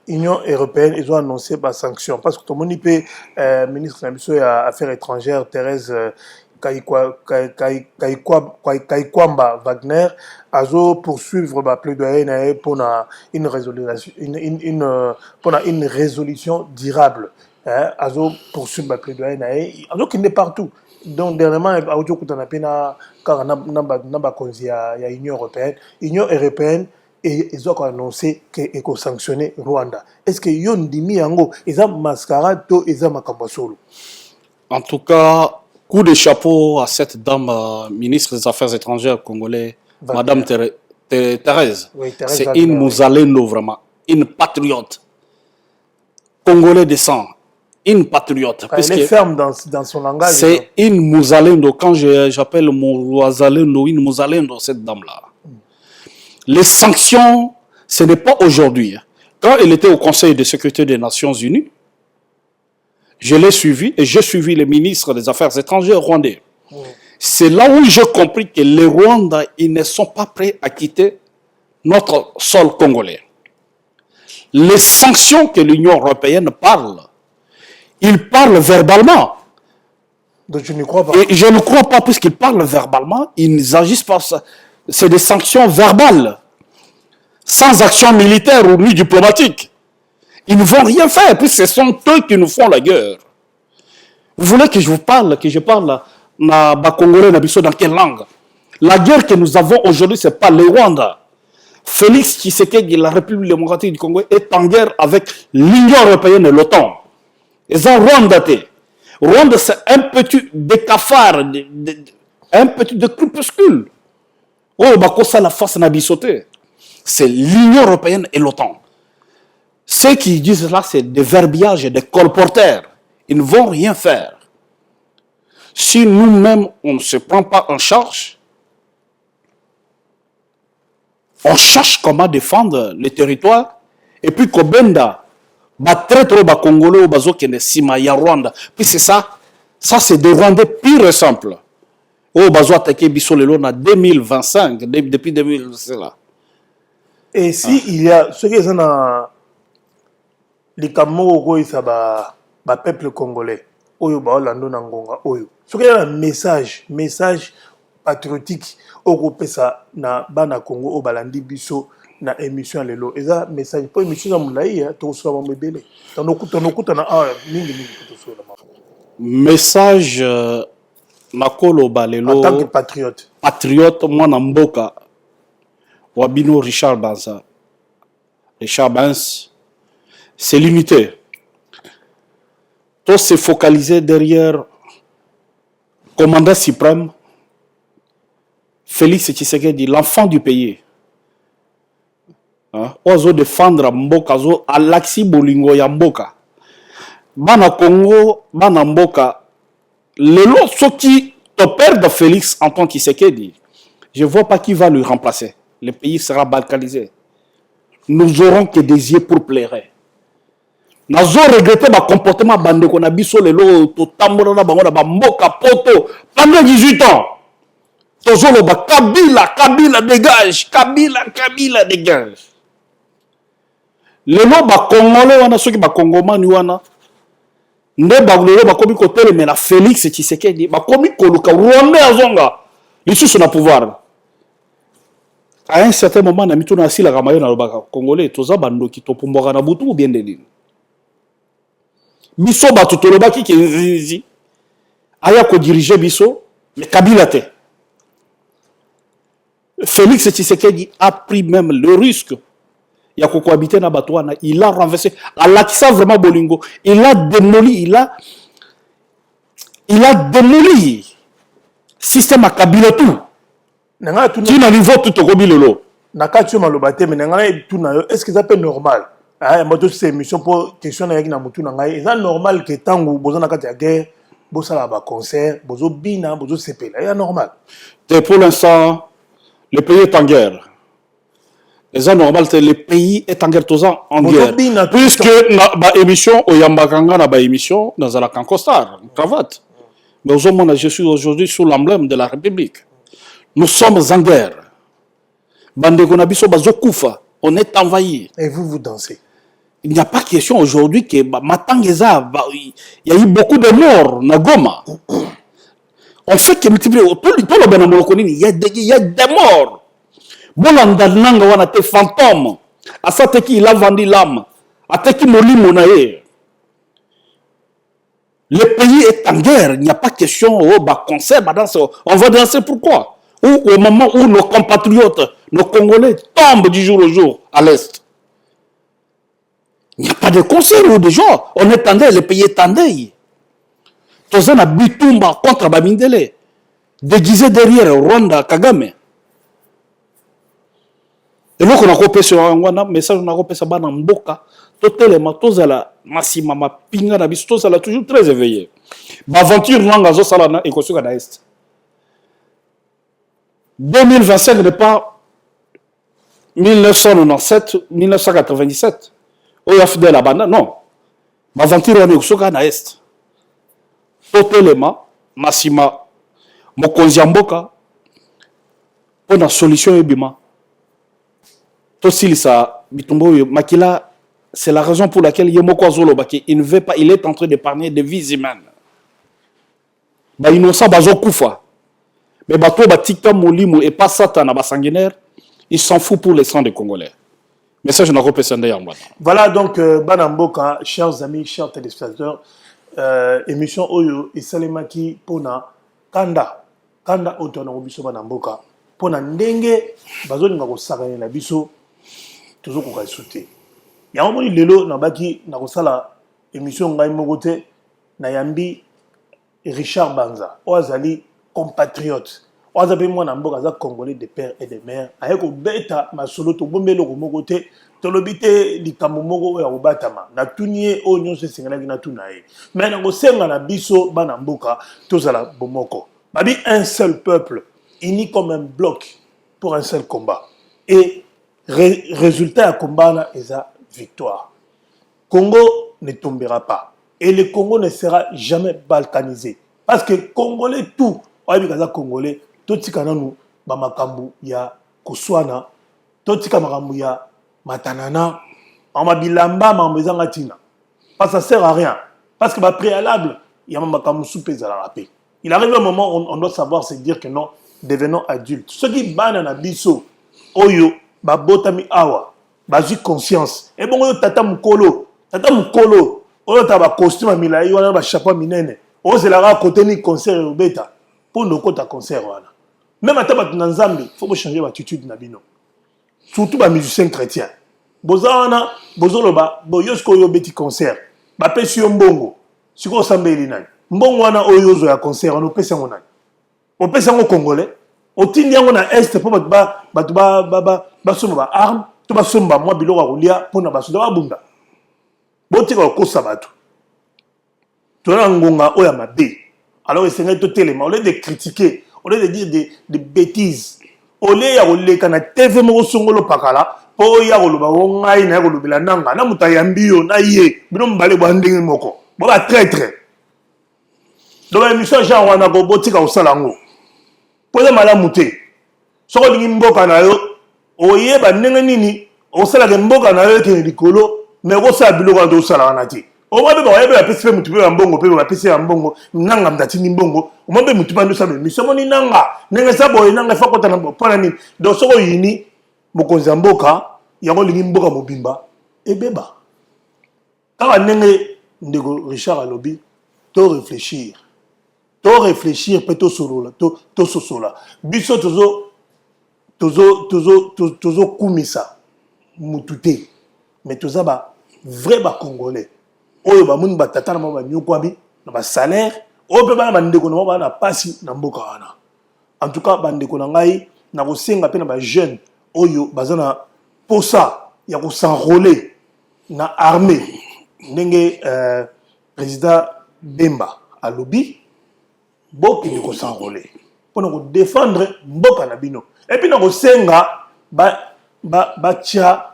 l'Union européenne, ils ont annoncé des sanctions. Parce que tout le monde peut, ministre des Affaires étrangères, Thérèse Kaikwamba Wagner, a poursuivre la plaidoyer pour une résolution durable. A poursuivre la plaidoyer. A qui est partout. Donc, dernièrement, il y a l'Union européenne. L'Union européenne, et ils ont annoncé qu'ils ont sanctionné Rwanda. Est-ce que yon dimi yango ils ont mascarade to ils ont makambasolo? En tout cas, coup de chapeau à cette dame ministre des Affaires étrangères congolais, Madame Thérèse. Oui, Thérèse. C'est une Mouzalendo vraiment, une patriote. Congolais de sang, une patriote. Elle est ferme dans son langage. C'est une Mouzalendo. Quand j'appelle Mouzalendo, une Mouzalendo, cette dame-là. Les sanctions, ce n'est pas aujourd'hui. Quand elle était au Conseil de sécurité des Nations Unies, je l'ai suivi et j'ai suivi le ministre des Affaires étrangères rwandais. C'est là où j'ai compris que les Rwandais, ils ne sont pas prêts à quitter notre sol congolais. Les sanctions que l'Union européenne parle, ils parlent verbalement. Donc je ne crois pas. Et je ne crois pas, puisqu'ils parlent verbalement, ils agissent par ça. C'est des sanctions verbales, sans action militaire ou ni diplomatique. Ils ne vont rien faire, puisque ce sont eux qui nous font la guerre. Vous voulez que je vous parle, que je parle na Congolais, dans quelle langue? La guerre que nous avons aujourd'hui, ce n'est pas le Rwanda. Félix Tshisekedi, la République démocratique du Congo, est en guerre avec l'Union européenne et l'OTAN. Et ça, Rwanda, Rwanda, c'est un petit décafard, un petit de crépuscule. Oh, ça la face n'a sauté. C'est l'Union européenne et l'OTAN. Ceux qui disent là, c'est des verbiages, des colporteurs. Ils ne vont rien faire. Si nous-mêmes, on ne se prend pas en charge, on cherche comment défendre le territoire, et puis Kobenda, très trop Congolais, Bazokene, Sima, ya Rwanda. Puis c'est ça c'est des Rwandais pire et simple. Oh, Bazo attaqué Bissolelo en 2025, depuis 2000, c'est là. Et si il y a, ce qui est dans les Camerounais, ça va, peuple congolais, Oyo, Baolando, Nangonga, Oyo. Ce qui est un message patriotique, Oyo, ça, na Bana Congo, au Balandi Bisso, na émission lelo. Et ça, message, pas émission dans Moulaï, tu as souvent mébélé. T'en as message, Makolo Balelo. En tant que patriote. Patriote, moi, Namboka. Wabino Richard Banza. Richard Banz, c'est limité. Tout se focaliser derrière commandant suprême Félix Tshisekedi, l'enfant du pays. Ozo défendre Mboka, ozo Alaxi Bolingo ya Mboka. Bana Congo, Bana Mboka. Le lot, ce qui te perd de Félix Antoine Tshisekedi, je ne vois pas qui va lui remplacer. Le pays sera balkanisé. Nous aurons que des yeux pour plaire. Nous avons regretté le comportement bandé qu'on a biso le lot, tout tambour na bango na Mboka poto pendant 18 ans. Tozolo ba Kabila dégage, Kabila dégage. Le lot ba Congolais wana ceux qui ba Congomani wana nde ba lelo ba komi kotele mais la Félix Tshisekedi ba komi koluka Rwanda azonga lisusu na pouvoir. À un certain moment na mituna asila kamayo na lobaka Congolais toza bandoki to pumboka na butu ou bien delini. Biso ba tutolobaki ke nzizi aya ko diriger biso mais Kabila te. Félix Tshisekedi a pris même le risque. Il y a cohabité na Batouana, il a renversé. Allah qui ça vraiment Bolingo, il a démoli, il a démoli système à Kabila tout. Qui n'a niveau tout au Kobilolo. Nakatu malobate mais nangana tout na est-ce que ça peut normal? Ah moi c'est émission pour question na yaki na mutu na ngai. Est normal que tango bozo nakati ya guerre, bozo la ba concert, bozo bina, bozo sepela. C'est normal. Et pour l'instant le pays est en guerre. C'est normal que le pays est en guerre tous en guerre. Puisque la émission au Yambakanga na ba émission dans la cancostar, cravate. Mais aujourd'hui je suis aujourd'hui sous l'emblème de la République. Nous sommes en guerre. Bande Gonabiso Bazokoufa, on est envahi. Et vous dansez. Il n'y a pas question aujourd'hui que Matangeza, il y a eu beaucoup de morts na Goma. On fait que multiplier tout le Benamolokonini, il y a des morts. Bolanda nanga wana te fantôme. Asateki il a vendu l'âme. Ateki molimo na ye. Le pays est en guerre, il n'y a pas question concert, on va danser pourquoi? Ou au moment où nos compatriotes, nos Congolais tombent du jour au jour à l'Est. Il n'y a pas de concert ou de gens. On attendait, le pays attendait. Tozan a Bitumba contre Bamindele. Déguisé derrière Rwanda, Kagame. Et là, on a coupé sur un message, on a coupé sur un mboka. Totalement, tozala, massima, ma pinga, na bis, tozala toujours très éveillé. L'aventure langa zo salana et kosuka na Est. 2025 n'est pas 1997, 1997. Où il y a fidèle à Banda, non. L'aventure est na Est. Totalement, massima, mokonzi ya mboka pour la solution ebima tosilisa bitumba oyo makila. C'est la raison pour laquelle Yemoko Azolobaki, il ne veut pas, il est en train d'épargner des vies humaines. Bah innocent bazo kufa. Mais bato batika molimu et pas satana basanguinaire, il s'en fout pour les sangs des Congolais. Message n'a pas personne d'ailleurs. Voilà donc Banamboka, chers amis, chers téléspectateurs, émission Oyo et Salemaki pona Kanda Otona Obiso Banamboka pona ndenge bazo ngako sakane na biso toujours ko sauter. Ya omoni lelo na baki na kosala émission ngai mokote na yambi Richard Banza oazali compatriote oazabe mwana mboka za congolais de père et de mère ayeko beta masolo to bombelo ko mokote to lobite likambo moko ya kobatama na tunie o nyonso sengelaki na tunae mais na kosenga na biso bana mboka tozala bomoko babi un seul peuple uni comme un bloc pour un seul combat et résultat à combat est à victoire. Congo ne tombera pas. Et le Congo ne sera jamais balkanisé. Parce que Congolais tout, Congolais, tout ce qu'on a nous, Bamakambu, ya Koswana, tout ce qu'on a ya Matanana, Amabilamba, Mamezangatina. Parce que ça sert à rien. Parce que préalable, il y a Mamakambu soupé à la rapé. Il arrive un moment où on doit savoir se dire que non, devenons adultes. Ceux qui banent na biso, Oyo, Babotami Awa. Bazi conscience et bon tata mukolo oyo taba costume milai wana ba chapeau minene o c'est la côté ni concert au beta pour nos kota concert wana même ataba tunanzambe faut changer attitude na bino surtout ba musiciens chrétiens bozana bozoloba boyosko yo beti concert ba pesi yo mbongo siko sambeli nani mbongo wana oyo zo ya concert on pesa ngo nani on pesa ngo congolais o tindi yango na est pour ba somo ba arme to basomba mwa biloko kolia pona basoda babunda botika kokosa bato tona ngonga oya mabe alors esenga to telema au lieu de critiquer au lieu de dire des bêtises au lieu ya koleka na TV moko songolo pakala po ya koloba ngai na kolobela nanga na mutayambi yo na ye bino mbale bwa ndenge moko bo ba traître donc émission genre wana ko botika osala ngo poza malamu te soko lingi mboka na yo oyeba ndenge nini osala mboka na yo ke likolo mais osala biloko ndo osala wana te omabe ba oyeba pesi pe mutu pe mbongo pe ba pesi ya mbongo nanga mdatini mbongo omabe mutu pa ndo sala mission ni nanga ndenge sabo nanga fa kota na pona nini donc soko yini mokonzi mboka yango lingi mboka mobimba ebeba kaka ndenge ndeko Richard alobi to réfléchir pe to solola to sosola biso tozo kumisa mutute mais toza ba vrai ba congolais oyo ba mun ba tata na ba nyokwami na ba salaire oyo pe ba ndeko na ba na pasi na mboka wana en tout cas ba ndeko na ngai na kosenga pe na ba jeune oyo bazana posa ya ko s'enrôler na armée ndenge président Bemba alobi boki de ko s'enrôler pour nous défendre mboka na bino et puis na kosenga ba tia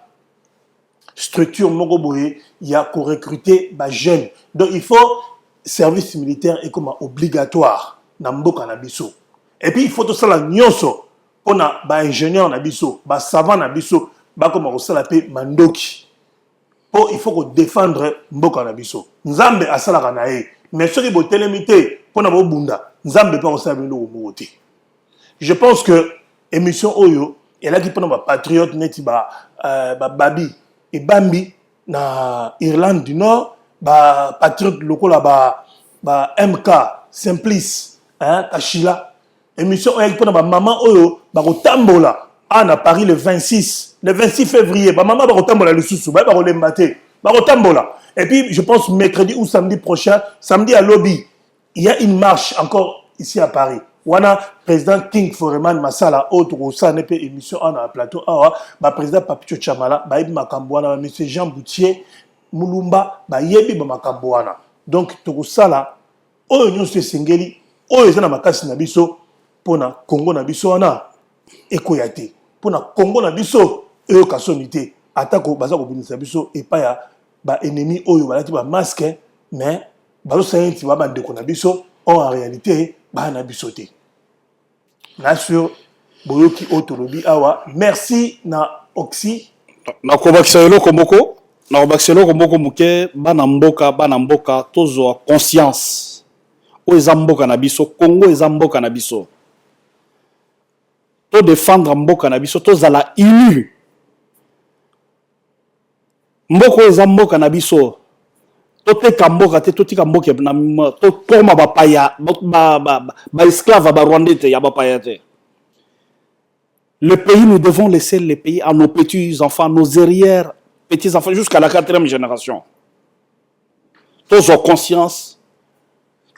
structure moko boye ya ko recruter ba jeunes donc il faut service militaire et comme obligatoire na mboka na biso et puis il faut tout ça la nyonso pona ba ingénieur na biso ba savant na biso ba comme ko sala pe mandoki po il faut ko défendre mboka na biso nzambe asala kana e mais ceux qui botelemité pona bo bunda nzambe pa ko sala bino ko te je pense que émission oyo et là qui pona ba patriote neti ba babi et bambi na Irlande du Nord ba patriote lokola ba MK Simplice hein Kashila émission oyo pona ba maman oyo ba ko tambola à Paris le 26 février ba maman ba ko tambola le susu ba ko lembate ba ko tambola et puis je pense mercredi ou samedi prochain samedi à Lobby il y a une marche encore ici à Paris wana président King Foreman Masala autre au sa nepe émission en plateau ba président Papito Chamala ba ibi makambo wana monsieur Jean Boutier Mulumba ba yebi ba makambo wana donc to sala oyo nyonso sengeli oyo ezana makasi na biso pona Congo na biso wana ekoyate pona Congo na biso eyo kasonité atako baza ko binisa biso epa ya ba ennemi oyo balati ba masque mais bazo senti ba ndeko na biso en réalité ba na biso te na sur boyoki otolobi awa. Merci na Oxy. Na kobakiselo komboko, na kobakiselo komboko muke bana mboka tozo conscience. O ezamboka na biso, Congo ezamboka na biso. To défendre mboka na biso, to zala inu. Mboko ezamboka na biso. To teka mboka te, to tika mboka na to koma bapaya, ba esclave ba rwandais te, ya bapaya te. Le pays, nous devons laisser le pays à nos petits-enfants, nos arrières petits-enfants, jusqu'à la 4e génération. Tous ont conscience,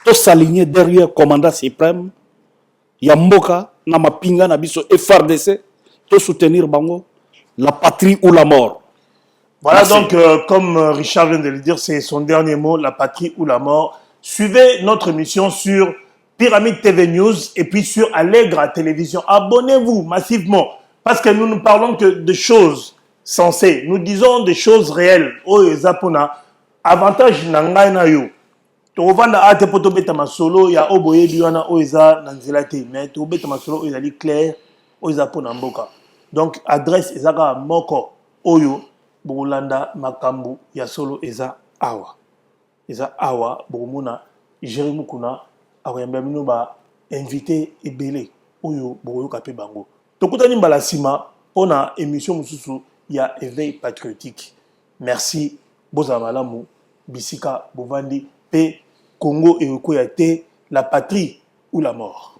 tous s'aligner derrière le commandant suprême, Yamboka, Namapinga, Nabiso, FRDC, tous soutenir Bango, la patrie ou la mort. Voilà. Merci. Donc, comme Richard vient de le dire, c'est son dernier mot, la patrie ou la mort. Suivez notre émission sur Pyramide TV News et puis sur Allegra Télévision. Abonnez-vous massivement parce que nous ne parlons que de choses sensées. Nous disons des choses réelles. Oh, Zapona, avantage nangai na yo. To vanda ate poto beta masolo ya oboye biwana oza nanzela te mais to beta masolo ezali clair oza pona mboka. Donc adresse ezaka moko oyo Bolanda makambu ya solo eza awa. Eza awa bomona Jérémy Kuna akoyamba bino ba invité ebele oyo boyoka pe bango. Tokutani mbala sima pona émission mususu ya éveil patriotique. Merci boza malamu bisika bovandi pe Congo et Okoyate, la patrie ou la mort.